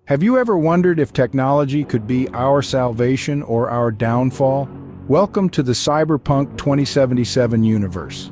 Have you ever wondered if technology could be our salvation or our downfall? Welcome to the Cyberpunk 2077 universe.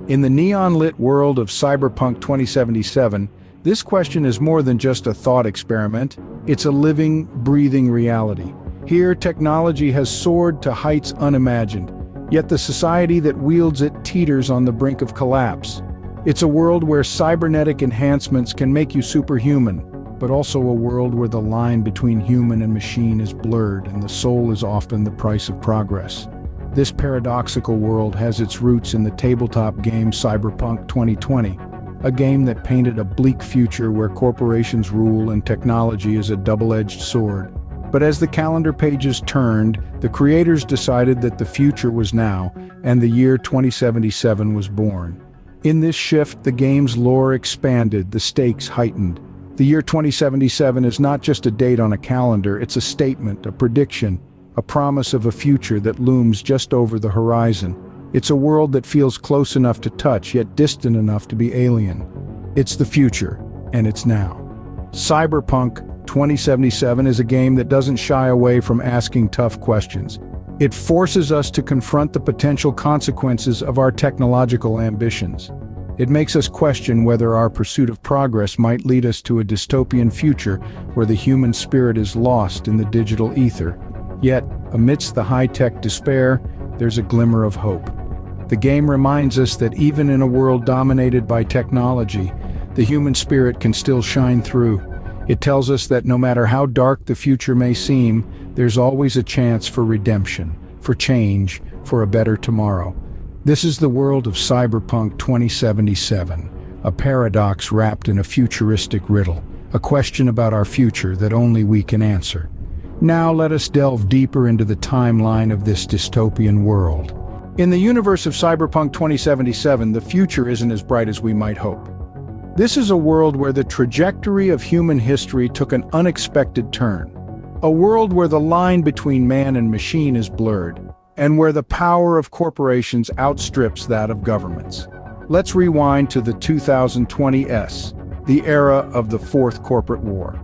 In the neon-lit world of Cyberpunk 2077, this question is more than just a thought experiment. It's a living, breathing reality. Here, technology has soared to heights unimagined, yet the society that wields it teeters on the brink of collapse. It's a world where cybernetic enhancements can make you superhuman, but also a world where the line between human and machine is blurred and the soul is often the price of progress. This paradoxical world has its roots in the tabletop game Cyberpunk 2020, a game that painted a bleak future where corporations rule and technology is a double-edged sword. But as the calendar pages turned, the creators decided that the future was now, and the year 2077 was born. In this shift, the game's lore expanded, the stakes heightened. The year 2077 is not just a date on a calendar, it's a statement, a prediction, a promise of a future that looms just over the horizon. It's a world that feels close enough to touch, yet distant enough to be alien. It's the future, and it's now. Cyberpunk 2077 is a game that doesn't shy away from asking tough questions. It forces us to confront the potential consequences of our technological ambitions. It makes us question whether our pursuit of progress might lead us to a dystopian future where the human spirit is lost in the digital ether. Yet, amidst the high-tech despair, there's a glimmer of hope. The game reminds us that even in a world dominated by technology, the human spirit can still shine through. It tells us that no matter how dark the future may seem, there's always a chance for redemption, for change, for a better tomorrow. This is the world of Cyberpunk 2077, a paradox wrapped in a futuristic riddle, a question about our future that only we can answer. Now let us delve deeper into the timeline of this dystopian world. In the universe of Cyberpunk 2077, the future isn't as bright as we might hope. This is a world where the trajectory of human history took an unexpected turn. A world where the line between man and machine is blurred, and where the power of corporations outstrips that of governments. Let's rewind to the 2020s, the era of the Fourth Corporate War.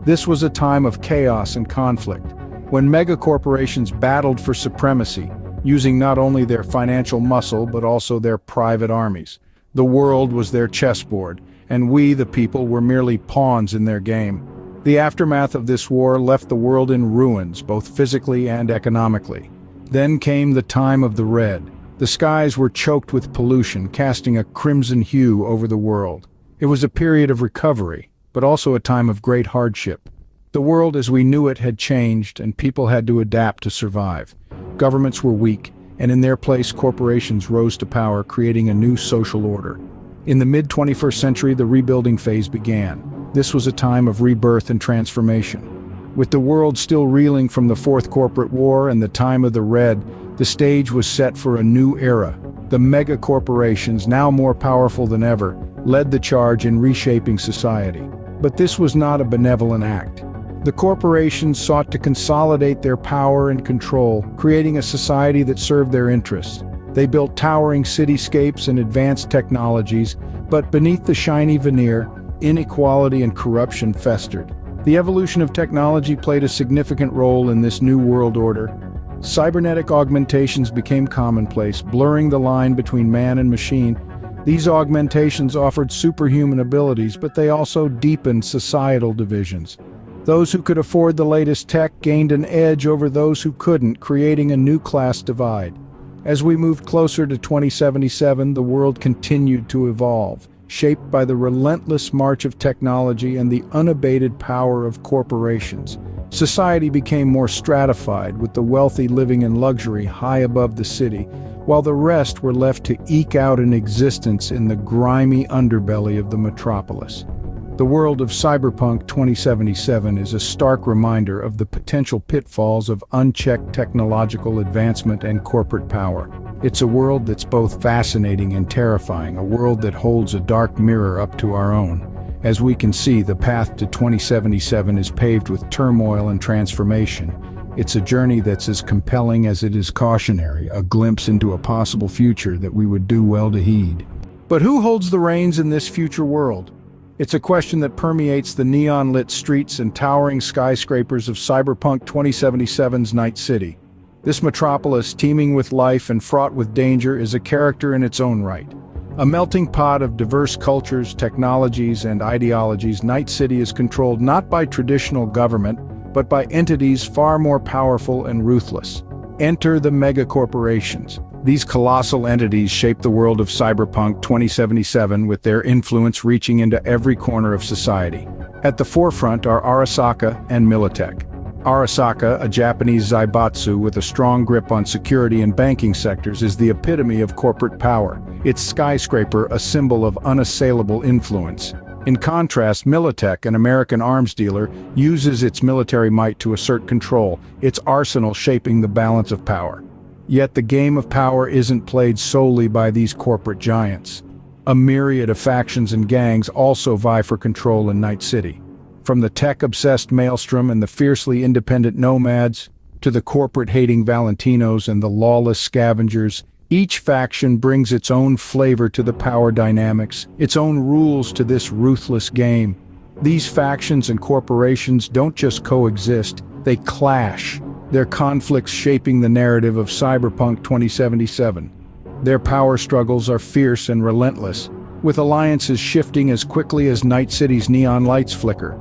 This was a time of chaos and conflict, when megacorporations battled for supremacy, using not only their financial muscle but also their private armies. The world was their chessboard, and we, the people, were merely pawns in their game. The aftermath of this war left the world in ruins, both physically and economically. Then came the time of the Red. The skies were choked with pollution, casting a crimson hue over the world. It was a period of recovery, but also a time of great hardship. The world as we knew it had changed, and people had to adapt to survive. Governments were weak, and in their place corporations rose to power, creating a new social order. In the mid-21st century, the rebuilding phase began. This was a time of rebirth and transformation. With the world still reeling from the Fourth Corporate War and the time of the Red, the stage was set for a new era. The mega-corporations, now more powerful than ever, led the charge in reshaping society. But this was not a benevolent act. The corporations sought to consolidate their power and control, creating a society that served their interests. They built towering cityscapes and advanced technologies, but beneath the shiny veneer, inequality and corruption festered. The evolution of technology played a significant role in this new world order. Cybernetic augmentations became commonplace, blurring the line between man and machine. These augmentations offered superhuman abilities, but they also deepened societal divisions. Those who could afford the latest tech gained an edge over those who couldn't, creating a new class divide. As we moved closer to 2077, the world continued to evolve, shaped by the relentless march of technology and the unabated power of corporations. Society became more stratified, with the wealthy living in luxury high above the city, while the rest were left to eke out an existence in the grimy underbelly of the metropolis. The world of Cyberpunk 2077 is a stark reminder of the potential pitfalls of unchecked technological advancement and corporate power. It's a world that's both fascinating and terrifying, a world that holds a dark mirror up to our own. As we can see, the path to 2077 is paved with turmoil and transformation. It's a journey that's as compelling as it is cautionary, a glimpse into a possible future that we would do well to heed. But who holds the reins in this future world? It's a question that permeates the neon-lit streets and towering skyscrapers of Cyberpunk 2077's Night City. This metropolis, teeming with life and fraught with danger, is a character in its own right. A melting pot of diverse cultures, technologies, and ideologies, Night City is controlled not by traditional government, but by entities far more powerful and ruthless. Enter the megacorporations. These colossal entities shape the world of Cyberpunk 2077 with their influence reaching into every corner of society. At the forefront are Arasaka and Militech. Arasaka, a Japanese zaibatsu with a strong grip on security and banking sectors, is the epitome of corporate power, its skyscraper a symbol of unassailable influence. In contrast, Militech, an American arms dealer, uses its military might to assert control, its arsenal shaping the balance of power. Yet the game of power isn't played solely by these corporate giants. A myriad of factions and gangs also vie for control in Night City. From the tech-obsessed Maelstrom and the fiercely independent Nomads, to the corporate-hating Valentinos and the lawless Scavengers, each faction brings its own flavor to the power dynamics, its own rules to this ruthless game. These factions and corporations don't just coexist, they clash, their conflicts shaping the narrative of Cyberpunk 2077. Their power struggles are fierce and relentless, with alliances shifting as quickly as Night City's neon lights flicker.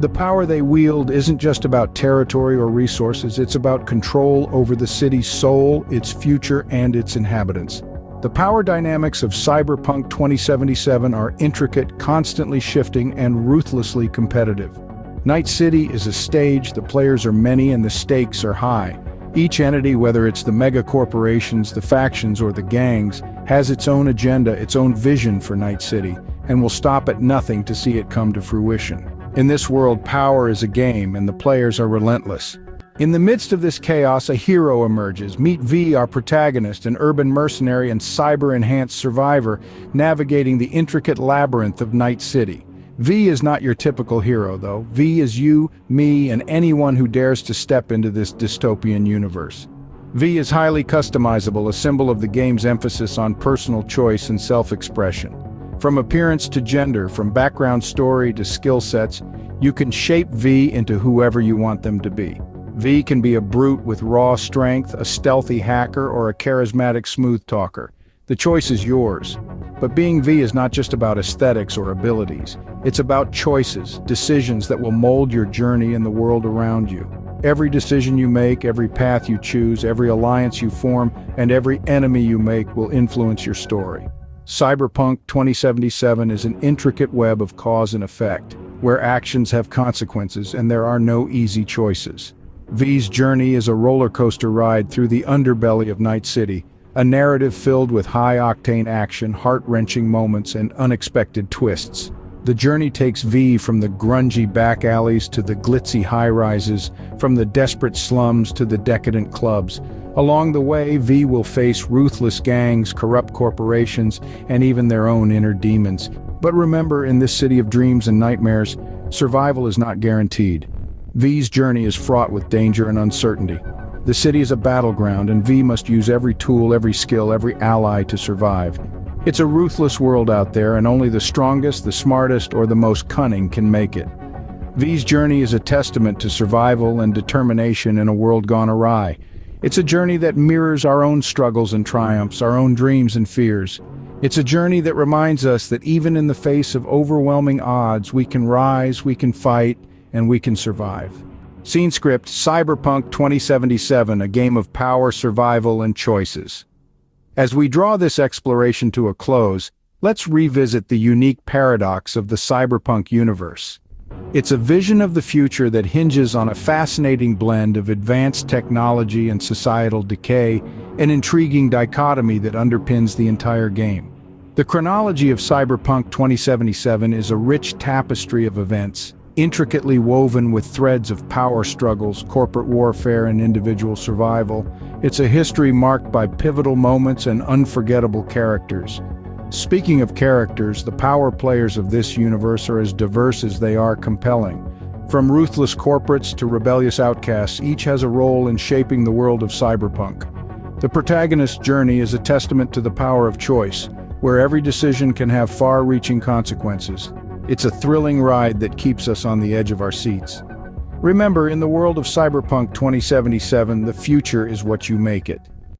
The power they wield isn't just about territory or resources, it's about control over the city's soul, its future, and its inhabitants. The power dynamics of Cyberpunk 2077 are intricate, constantly shifting, and ruthlessly competitive. Night City is a stage, the players are many, and the stakes are high. Each entity, whether it's the mega-corporations, the factions, or the gangs, has its own agenda, its own vision for Night City, and will stop at nothing to see it come to fruition. In this world, power is a game, and the players are relentless. In the midst of this chaos, a hero emerges. Meet V, our protagonist, an urban mercenary and cyber-enhanced survivor, navigating the intricate labyrinth of Night City. V is not your typical hero, though. V is you, me, and anyone who dares to step into this dystopian universe. V is highly customizable, a symbol of the game's emphasis on personal choice and self-expression. From appearance to gender, from background story to skill sets, you can shape V into whoever you want them to be. V can be a brute with raw strength, a stealthy hacker, or a charismatic smooth talker. The choice is yours. But being V is not just about aesthetics or abilities. It's about choices, decisions that will mold your journey and the world around you. Every decision you make, every path you choose, every alliance you form, and every enemy you make will influence your story. Cyberpunk 2077 is an intricate web of cause and effect, where actions have consequences and there are no easy choices. V's journey is a roller coaster ride through the underbelly of Night City, a narrative filled with high-octane action, heart-wrenching moments, and unexpected twists. The journey takes V from the grungy back alleys to the glitzy high-rises, from the desperate slums to the decadent clubs. Along the way, V will face ruthless gangs, corrupt corporations, and even their own inner demons. But remember, in this city of dreams and nightmares, survival is not guaranteed. V's journey is fraught with danger and uncertainty. The city is a battleground, and V must use every tool, every skill, every ally to survive. It's a ruthless world out there, and only the strongest, the smartest, or the most cunning can make it. V's journey is a testament to survival and determination in a world gone awry. It's a journey that mirrors our own struggles and triumphs, our own dreams and fears. It's a journey that reminds us that even in the face of overwhelming odds, we can rise, we can fight, and we can survive. Scene script: Cyberpunk 2077, a game of power, survival, and choices. As we draw this exploration to a close, let's revisit the unique paradox of the Cyberpunk universe. It's a vision of the future that hinges on a fascinating blend of advanced technology and societal decay, an intriguing dichotomy that underpins the entire game. The chronology of Cyberpunk 2077 is a rich tapestry of events, intricately woven with threads of power struggles, corporate warfare, and individual survival. It's a history marked by pivotal moments and unforgettable characters. Speaking of characters, the power players of this universe are as diverse as they are compelling. From ruthless corporates to rebellious outcasts, each has a role in shaping the world of Cyberpunk. The protagonist's journey is a testament to the power of choice, where every decision can have far-reaching consequences. It's a thrilling ride that keeps us on the edge of our seats. Remember, in the world of Cyberpunk 2077, the future is what you make it.